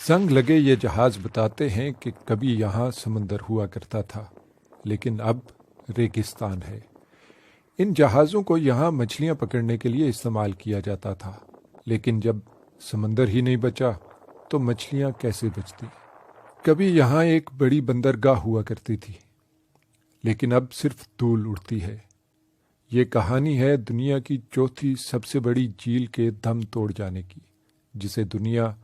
जंग लगे ये जहाज बताते हैं कि कभी यहाँ समंदर हुआ करता था, लेकिन अब रेगिस्तान है। इन जहाज़ों को यहाँ मछलियाँ पकड़ने के लिए इस्तेमाल किया जाता था, लेकिन जब समंदर ही नहीं बचा तो मछलियाँ कैसे बचती। कभी यहाँ एक बड़ी बंदरगाह हुआ करती थी, लेकिन अब सिर्फ धूल उड़ती है। ये कहानी है दुनिया की चौथी सबसे बड़ी झील के दम तोड़ जाने की, जिसे दुनिया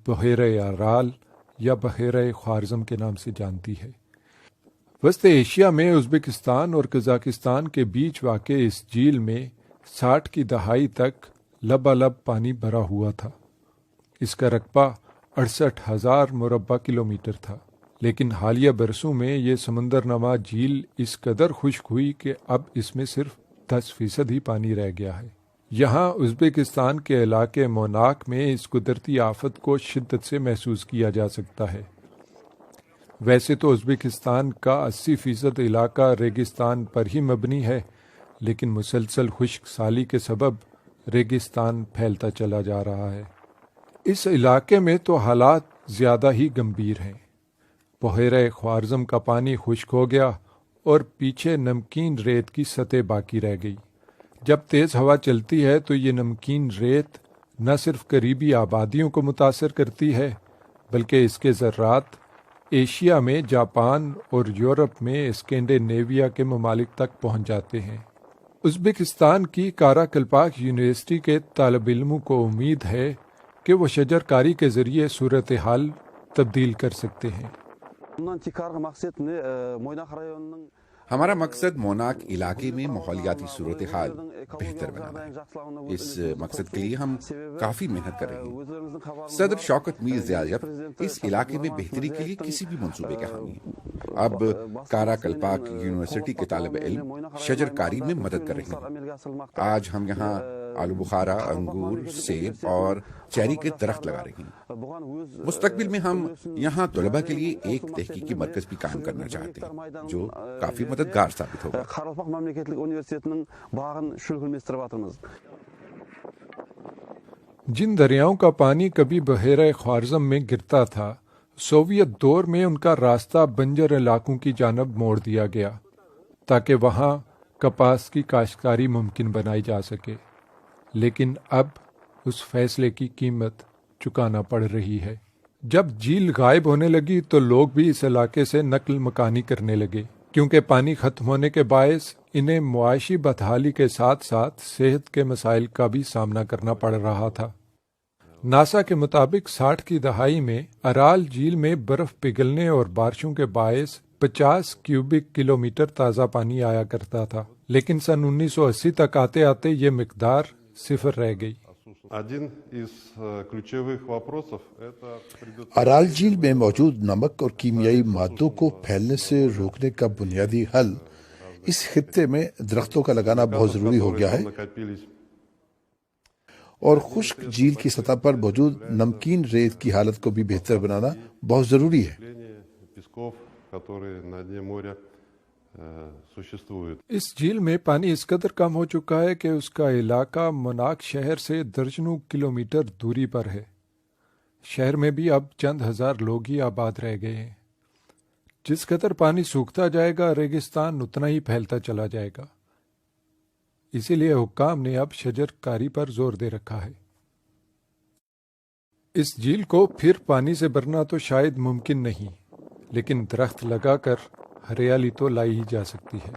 बहेरे अराल या बहेरे ख्वारज़म के नाम से जानती है। वस्ते एशिया में उज़्बेकिस्तान और कज़ाकिस्तान के बीच वाक़ इस झील में 60 की दहाई तक लबालब पानी भरा हुआ था। इसका रकबा 68,000 मुरब्बा किलोमीटर था, लेकिन हालिया बरसों में ये समंदरनमा झील इस कदर खुश्क हुई कि अब इसमें सिर्फ 10% ही पानी रह गया है। यहाँ उज़्बेकिस्तान के इलाके मोनाक में इस कुदरती आफत को शिद्दत से महसूस किया जा सकता है। वैसे तो उज़्बेकिस्तान का 80% इलाका रेगिस्तान पर ही मबनी है, लेकिन मुसलसल खुश्क साली के सबब रेगिस्तान फैलता चला जा रहा है। इस इलाके में तो हालात ज़्यादा ही गंभीर हैं। बहेरे ख्वारज़म का पानी खुश्क हो गया और पीछे नमकीन रेत की सतह बाकी रह गई। जब तेज़ हवा चलती है तो ये नमकीन रेत न सिर्फ करीबी आबादियों को मुतासर करती है, बल्कि इसके ज़र्रात एशिया में जापान और यूरोप में स्कैंडिनेविया के ममालिक तक पहुंच जाते हैं। उज़्बेकिस्तान की काराकल्पाक यूनिवर्सिटी के तालिब इल्मों को उम्मीद है कि वो शजरकारी के ज़रिए सूरत हाल तब्दील कर सकते हैं। हमारा मकसद मोनाक इलाके में माहौलियाती सूरत हाल बेहतर बनाना है। इस मकसद के लिए हम काफ़ी मेहनत कर रहे हैं। सदर शौकत मीर ज़ियारत इस इलाके में बेहतरी के लिए किसी भी मंसूबे के हामी हैं। अब काराकल्पाक यूनिवर्सिटी के तालिब इल्म शजरकारी में मदद कर रहे हैं। आज हम यहाँ आलू बुखारा, अंगूर, सेब और चेरी के दरख्त लगा रहे हैं। मुस्तकबिल में हम यहाँ तलबा के लिए एक तहकीकी मरकज भी कायम करना चाहते हैं, जो काफ़ी मददगार साबित होगा। जिन दरियाओं का पानी कभी बहेरे ख्वारज़म में गिरता था, सोवियत दौर में उनका रास्ता बंजर इलाकों की जानब मोड़ दिया गया, ताकि वहाँ कपास की काश्तकारी मुमकिन बनाई जा सके। लेकिन अब उस फैसले की कीमत चुकाना पड़ रही है। जब झील गायब होने लगी तो लोग भी इस इलाके से नकल मकानी करने लगे, क्योंकि पानी खत्म होने के बायस इन्हें मुआशी बदहाली के साथ साथ सेहत के मसाइल का भी सामना करना पड़ रहा था। नासा के मुताबिक 60 की दहाई में अराल झील में बर्फ पिघलने और बारिशों के बायस 50 क्यूबिक किलोमीटर ताज़ा पानी आया करता था, लेकिन सन 1980 तक आते आते ये मिकदार सिफर रह गई। अराल झील में मौजूद नमक और कीमियाई मादों को फैलने से रोकने का बुनियादी हल इस खित्ते में दरख्तों का लगाना बहुत ज़रूरी हो गया है, और खुश्क झील की सतह पर मौजूद नमकीन रेत की हालत को भी बेहतर बनाना बहुत ज़रूरी है। इस झील में पानी इस कदर कम हो चुका है कि उसका इलाका मोनाक शहर से दर्जनों किलोमीटर दूरी पर है। शहर में भी अब चंद हजार लोग ही आबाद रह गए हैं। जिस कदर पानी सूखता जाएगा, रेगिस्तान उतना ही फैलता चला जाएगा। इसीलिए हुक्काम ने अब शजरकारी पर जोर दे रखा है। इस झील को फिर पानी से भरना तो शायद मुमकिन नहीं, लेकिन दरख्त लगाकर हरियाली तो लाई ही जा सकती है।